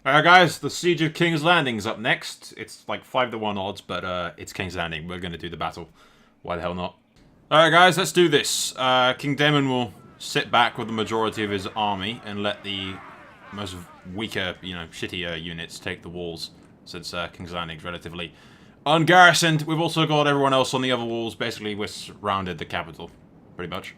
Alright guys, the Siege of King's Landing's up next. It's like 5-1 odds, but it's King's Landing. We're gonna do the battle. Why the hell not? Alright guys, let's do this. King Daemon will sit back with the majority of his army and let the most weaker, shittier units take the walls, since King's Landing's relatively ungarrisoned. We've also got everyone else on the other walls. Basically, we're surrounded the capital, pretty much.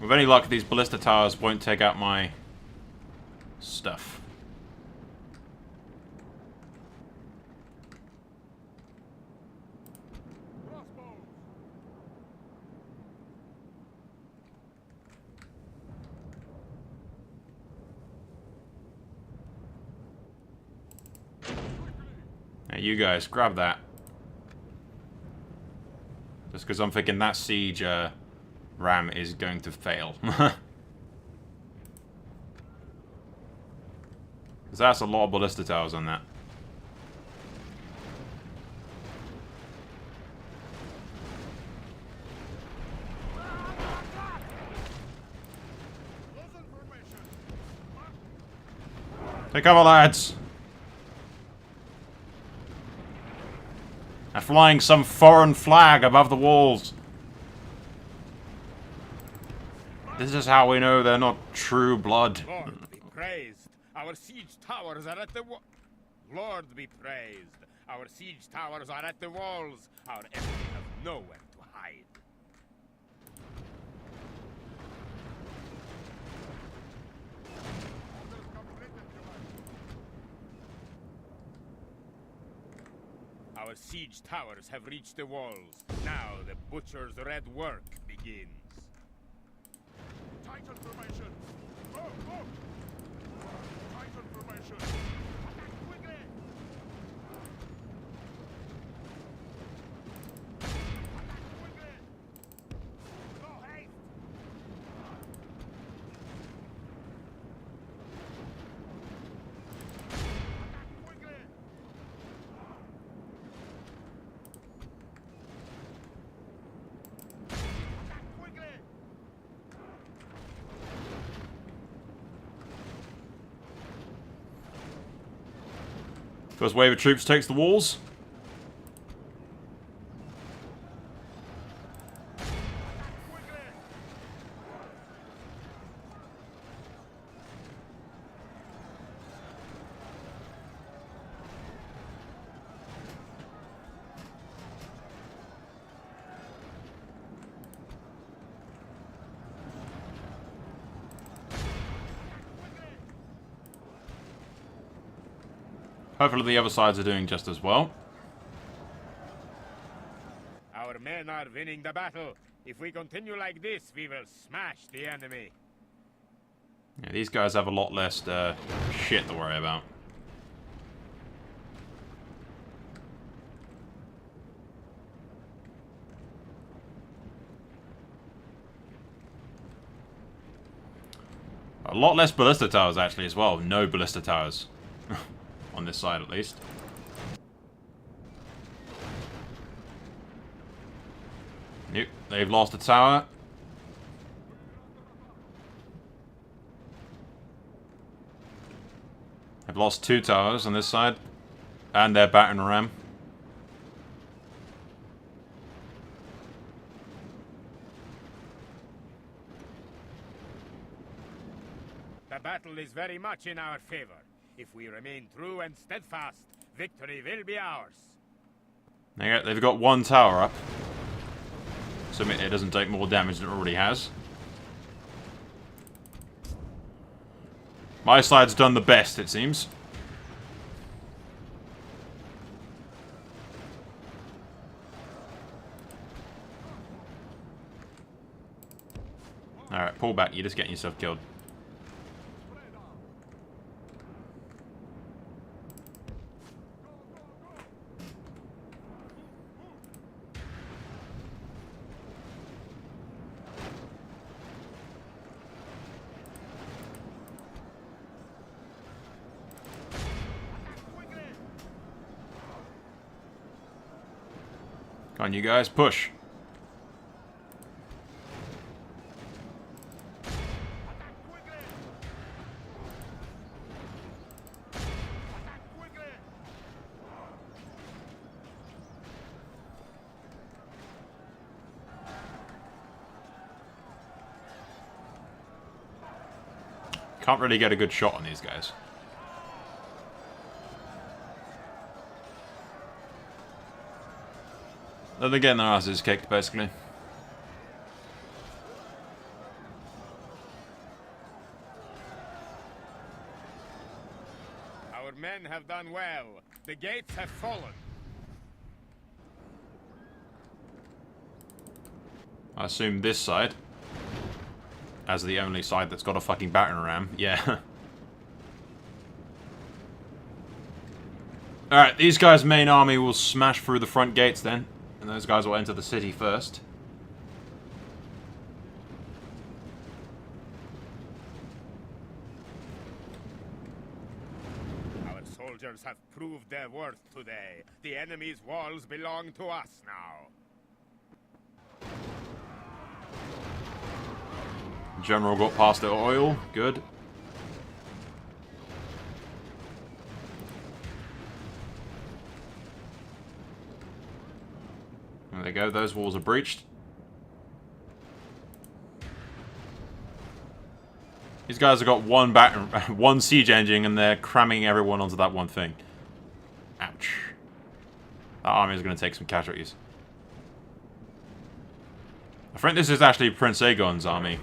With any luck, these ballista towers won't take out my stuff. Hey, you guys, grab that. Just because I'm thinking that siege, ram is going to fail. Because that's a lot of ballista towers on that. Take cover, lads! They're flying some foreign flag above the walls. This is how we know they're not true blood. Lord be praised. Our siege towers are at the Lord be praised. Our siege towers are at the walls. Our enemy have nowhere to hide. Our siege towers have reached the walls. Now the butcher's red work begins. Titan formation! Go, go! Titan formation! Attack quickly! Attack quickly! No haste! Attack quickly! Attack quickly! First wave of troops takes the walls. Hopefully the other sides are doing just as well. Our men are winning the battle. If we continue like this, we will smash the enemy. Yeah, these guys have a lot less shit to worry about. A lot less ballista towers, actually, as well. No ballista towers. On this side, at least. Nope, they've lost a tower. They've lost 2 towers on this side. And their battering ram. The battle is very much in our favor. If we remain true and steadfast, victory will be ours. They've got one tower up. So it doesn't take more damage than it already has. My side's done the best, it seems. Alright, pull back. You're just getting yourself killed. Come on, you guys, push. Can't really get a good shot on these guys. They're getting their asses kicked, basically. Our men have done well. The gates have fallen. I assume this side, as the only side that's got a fucking battering ram. Yeah. Alright, these guys' main army will smash through the front gates then. And those guys will enter the city first. Our soldiers have proved their worth today. The enemy's walls belong to us now. General got past the oil. Good. There they go. Those walls are breached. These guys have got one siege engine, and they're cramming everyone onto that one thing. Ouch. That army is going to take some casualties. I think this is actually Prince Aegon's army.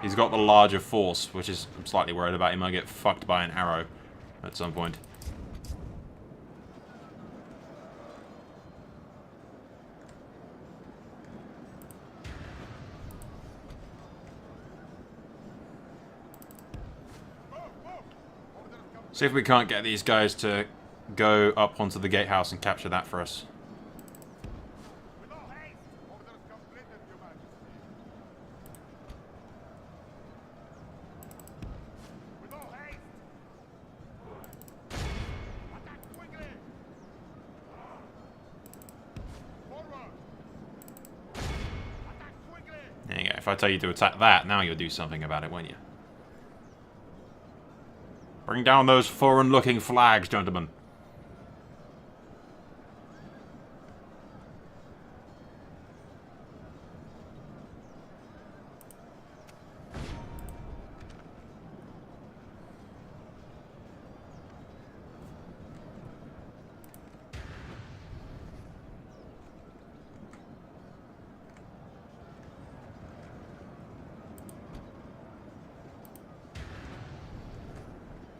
He's got the larger force, which is I'm slightly worried about. He might get fucked by an arrow at some point. See if we can't get these guys to go up onto the gatehouse and capture that for us. There you go. If I tell you to attack that, now you'll do something about it, won't you? Bring down those foreign-looking flags, gentlemen.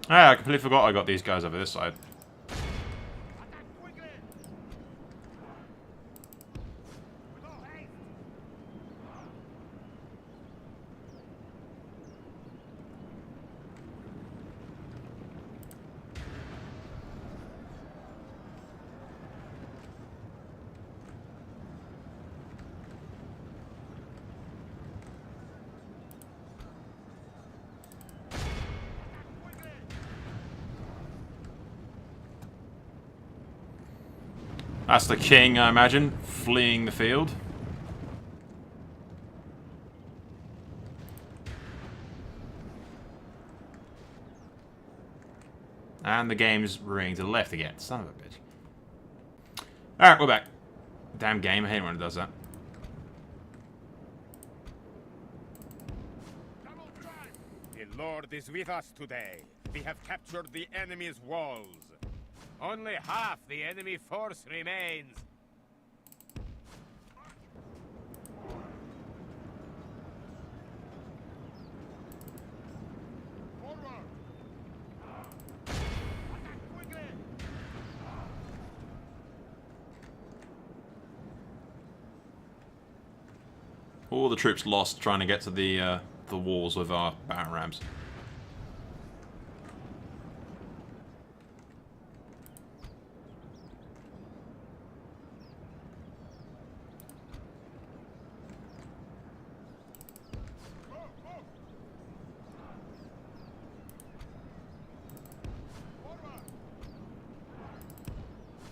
Ah, I completely forgot I got these guys over this side. That's the king, I imagine, fleeing the field. And the game's running to the left again. Son of a bitch. Alright, we're back. Damn game, I hate when it does that. The Lord is with us today. We have captured the enemy's walls. Only half the enemy force remains. Forward! Attack quickly! All the troops lost trying to get to the walls with our battering rams.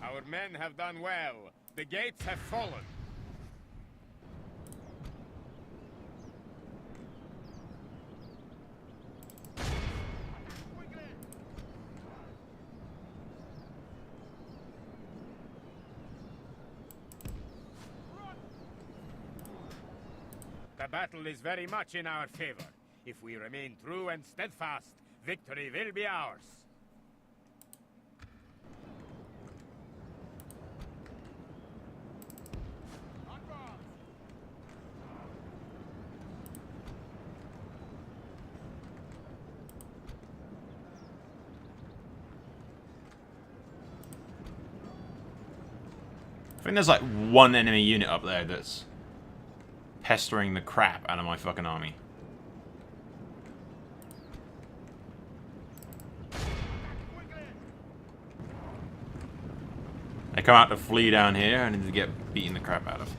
Our men have done well. The gates have fallen. The battle is very much in our favor. If we remain true and steadfast, victory will be ours. I think there's like one enemy unit up there that's pestering the crap out of my fucking army. They come out to flee down here and need to get beaten the crap out of.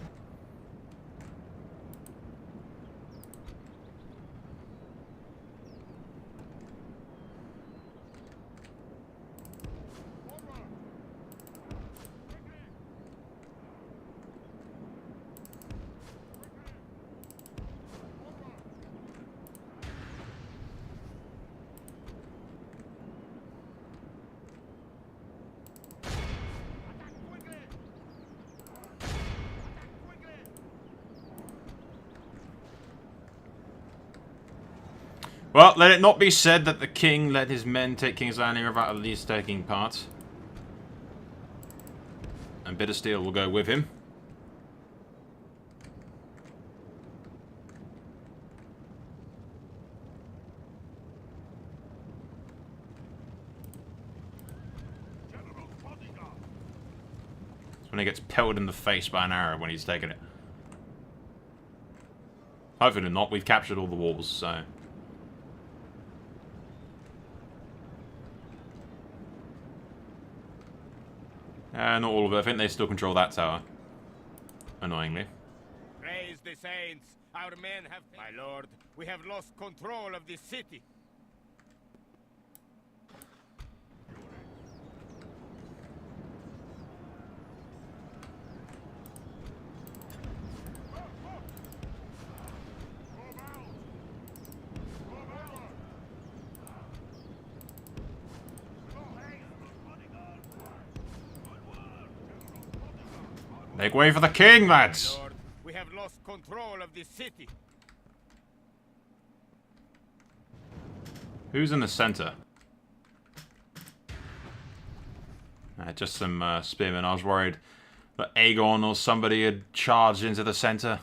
Well, let it not be said that the king let his men take King's Landing without at least taking part. And Bittersteel will go with him. That's when he gets pelted in the face by an arrow when he's taken it. Hopefully not, we've captured all the walls, so... not all of it. I think they still control that tower. Annoyingly. Praise the saints. Our men have... My lord, we have lost control of the city. Make way for the king, lads! Lord, we have lost control of the city. Who's in the center? Just some spearmen. I was worried that Aegon or somebody had charged into the center.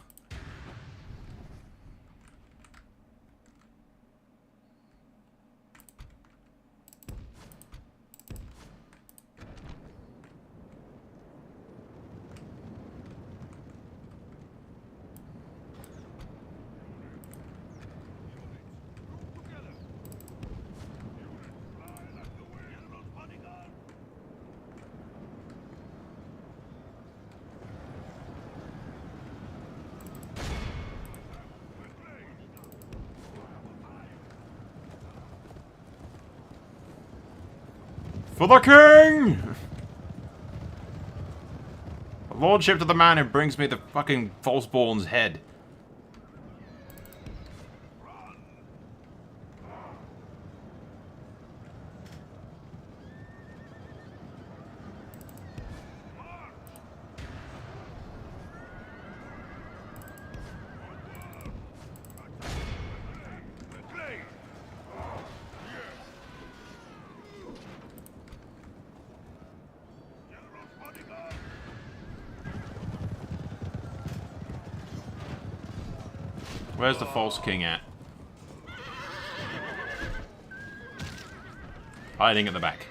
For the king! Lordship to the man who brings me the fucking falseborn's head. Where's the false king at? Hiding at the back.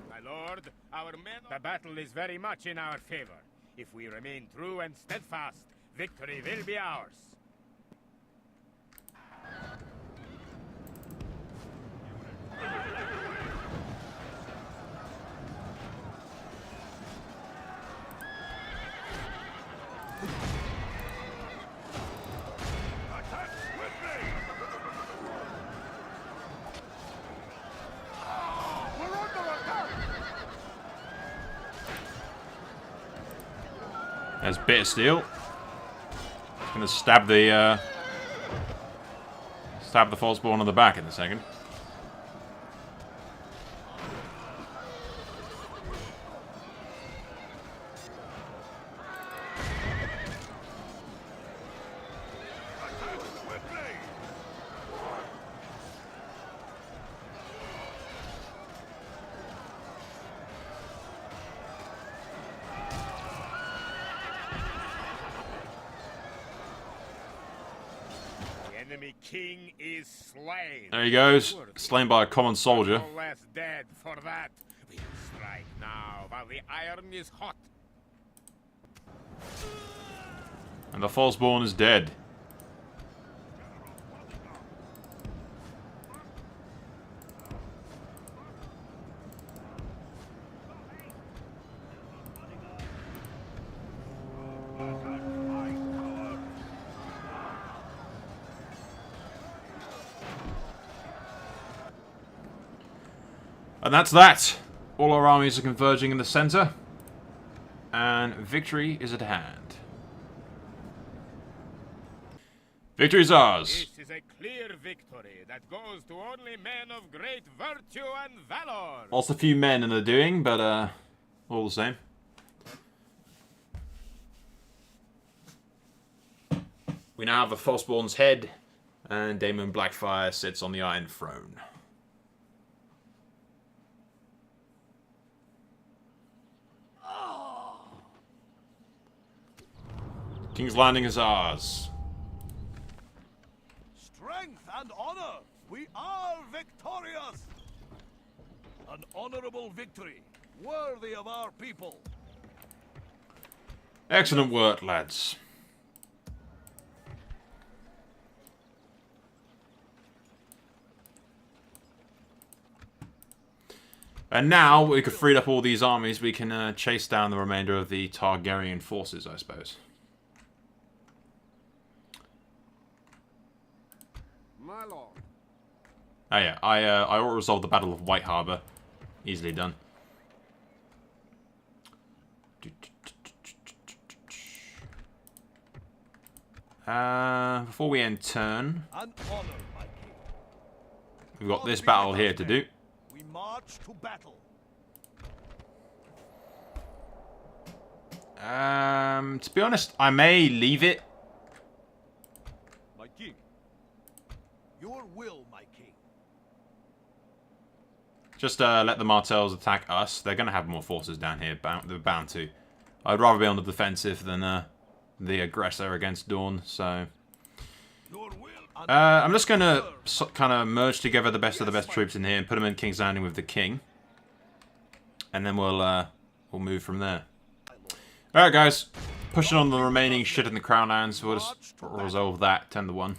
My lord, our men... The battle is very much in our favor. If we remain true and steadfast, victory will be ours. There's a bit of steel. Gonna stab the falseborn on the back in a second. Enemy king is slain. There he goes, slain by a common soldier. No less dead for that. We strike now while the iron is hot. And the falseborn is dead. And that's that. All our armies are converging in the center. And victory is at hand. Victory is ours. This is a clear victory that goes to only men of great virtue and valor. Also a few men in the doing, but all the same. We now have the falseborn's head, and Daemon Blackfire sits on the Iron Throne. King's Landing is ours. Strength and honor! We are victorious! An honorable victory, worthy of our people. Excellent work, lads. And now we could free up all these armies, we can chase down the remainder of the Targaryen forces, I suppose. My lord. Oh yeah, I resolved the Battle of White Harbor. Easily done. Before we end turn, An honor, my king. we've got this battle here to do. We march to battle. To be honest, I may leave it. My king. Your will, my king. Just let the Martells attack us. They're going to have more forces down here. They're bound to. I'd rather be on the defensive than the aggressor against Dorne. So Your will. I'm just going to kind of merge together the best of the best troops in here and put them in King's Landing with the king. And then we'll move from there. Alright guys, pushing on the remaining shit in the Crown Lands. We'll just resolve that 10-1.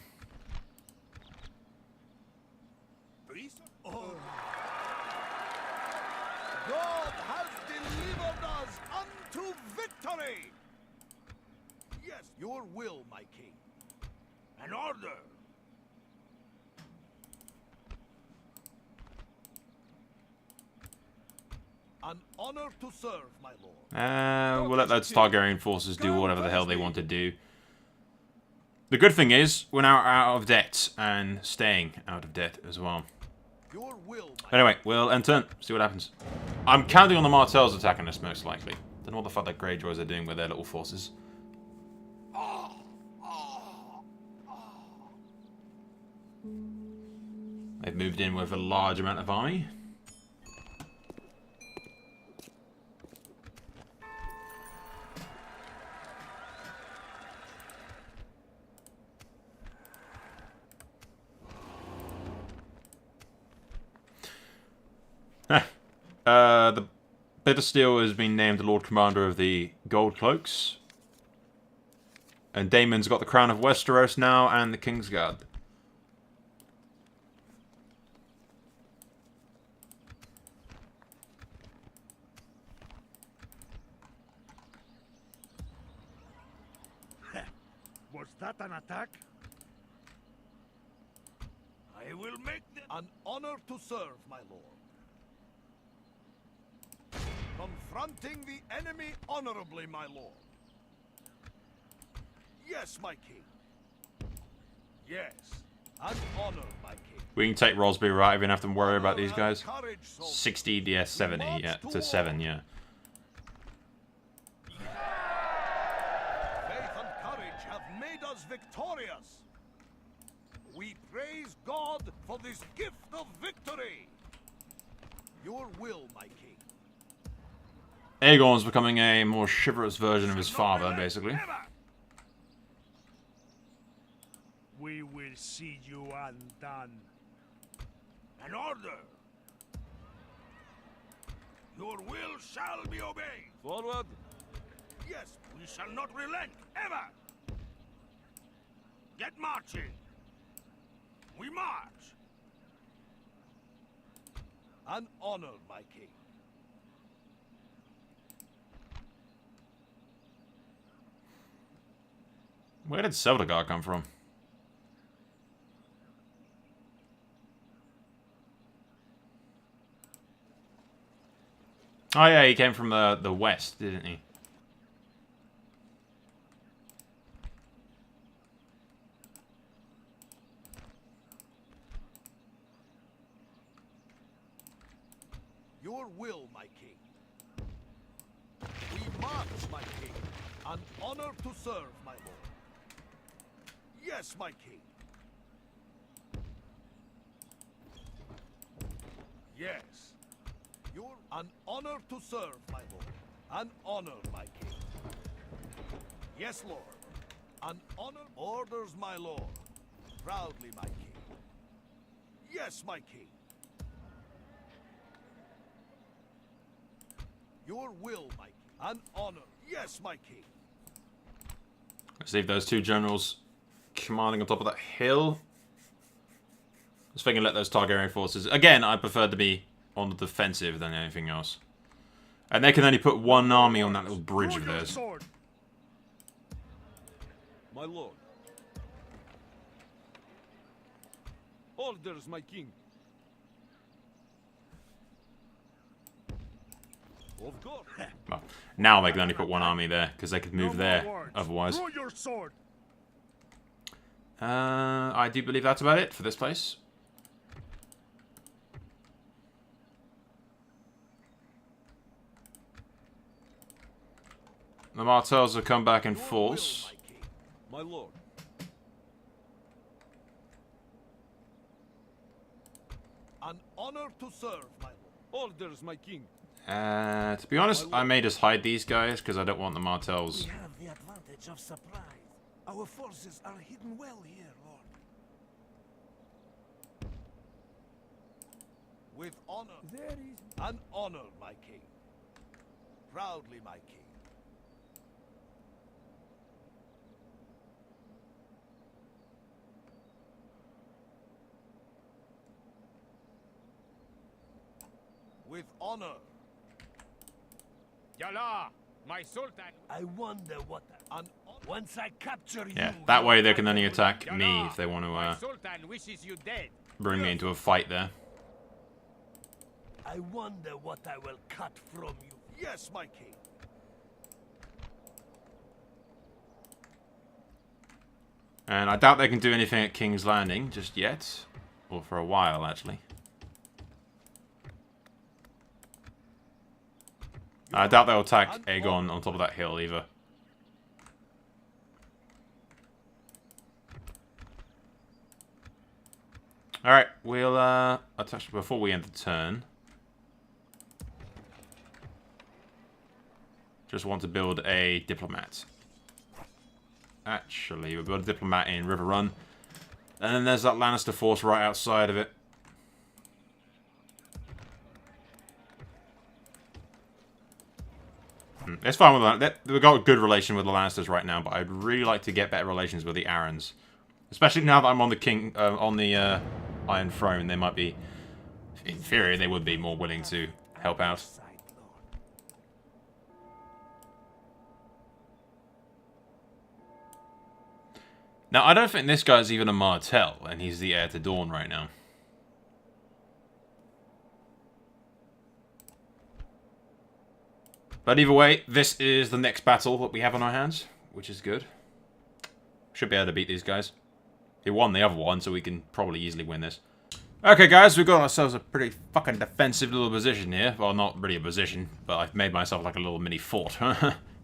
God has delivered us unto victory! Yes, your will, my king. An order! An honor to serve, my lord. We'll let those Targaryen forces do whatever the hell they want to do. The good thing is, we're now out of debt, and staying out of debt as well. Your will, my Anyway, we'll end turn, see what happens. I'm counting on the Martells attacking us, most likely. Don't know what the fuck the Greyjoys are doing with their little forces. They've moved in with a large amount of army. Bittersteel has been named the Lord Commander of the Gold Cloaks. And Daemon's got the Crown of Westeros now and the Kingsguard. Was that an attack? I will make an honor to serve, my lord. Confronting the enemy honorably, my lord. Yes, my king. Yes, an honor, my king. We can take Rosby, right? We don't have to worry about these guys. 60 DS 70, yeah, to 7, yeah. Faith and courage have made us victorious. We praise God for this gift of victory. Your will, my king. Aegon's becoming a more chivalrous version of his father, basically. We will see you undone. An order. Your will shall be obeyed. Forward. Yes, we shall not relent, ever. Get marching. We march. An honor, my king. Where did Soulfyre come from? Oh yeah, he came from the west, didn't he? Your will, my king. We march, my king. An honor to serve, my lord. Yes, my king. Yes. You're an honor to serve, my lord. An honor, my king. Yes, lord. An honor orders, my lord. Proudly, my king. Yes, my king. Your will, my king. An honor. Yes, my king. Let's leave those two generals commanding on top of that hill. I was thinking let those Targaryen forces... Again, I prefer to be on the defensive than anything else. And they can only put one army on that little bridge of theirs. My lord. Orders, my king. Of course. Well, now they can only put one army there, because they could move there otherwise. Draw your sword. I do believe that's about it for this place. The Martells have come back in force. My lord. An honor to serve, my lord. Orders, my king. To be honest, I may just hide these guys because I don't want the Martells. We have the advantage of surprise. Our forces are hidden well here, Lord. With honor. There is An honor, my king. Proudly, my king. With honor. Yalla, my sultan. I wonder what once I capture you. Yeah, that way they can only attack me if they want My to sultan wishes you dead. bring me into a fight there. I wonder what I will cut from you. Yes, my king. And I doubt they can do anything at King's Landing just yet. Or for a while, actually. I doubt they'll attack Aegon on top of that hill either. Alright, we'll attack before we end the turn. Just want to build a diplomat. Actually, we'll build a diplomat in River Run. And then there's that Lannister force right outside of it. It's fine with that. We've got a good relation with the Lannisters right now, but I'd really like to get better relations with the Arryns. Especially now that I'm on the Iron Throne, they might be, in theory, they would be more willing to help out. Side, Lord. Now, I don't think this guy's even a Martell, and he's the heir to Dorne right now. But either way, this is the next battle that we have on our hands, which is good. Should be able to beat these guys. He won the other one, so we can probably easily win this. Okay, guys, we've got ourselves a pretty fucking defensive little position here. Well, not really a position, but I've made myself like a little mini fort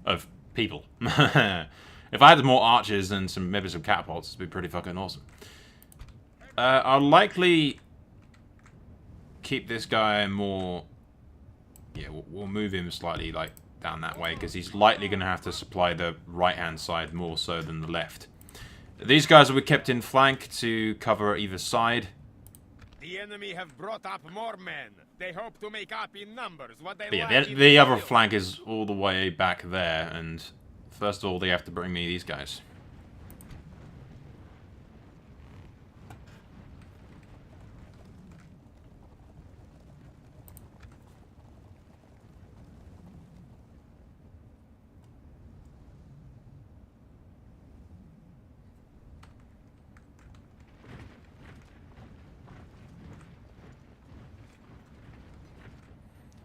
of people. If I had more archers and maybe some catapults, it'd be pretty fucking awesome. I'll likely keep this guy more... Yeah, we'll move him slightly like down that way, because he's likely going to have to supply the right-hand side more so than the left. These guys will be kept in flank to cover either side. The enemy have brought up more men. They hope to make up in numbers what they But yeah, lack in the other skill. flank is all the way back there, and first of all, they have to bring me these guys.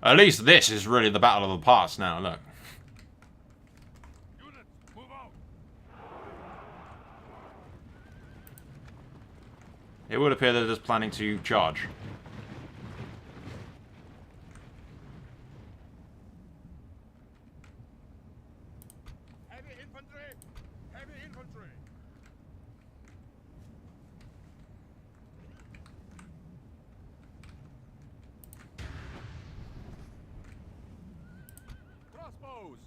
At least this is really the battle of the past now, look. Units, move out. It would appear they're just planning to charge. Heavy infantry! Heavy infantry! Crossbows!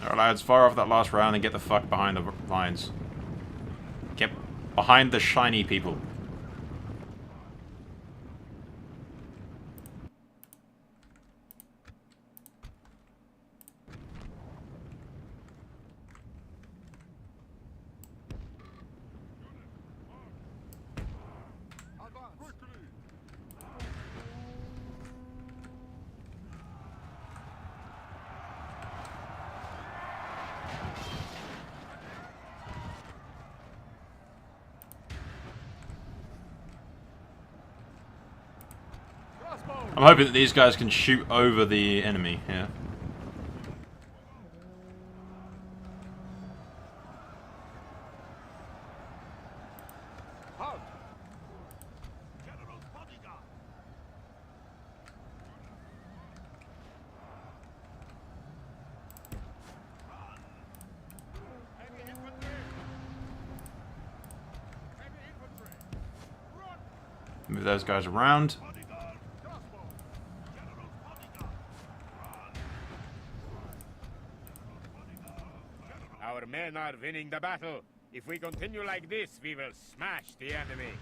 Alright lads, fire off that last round and get the fuck behind the lines. Get behind the shiny people. I'm hoping that these guys can shoot over the enemy here. Halt! General's bodyguard! Heavy infantry! Heavy infantry! Run! Move those guys around. Bodyguard! Crossbow! General's bodyguard! Our men are winning the battle. If we continue like this, we will smash the enemy.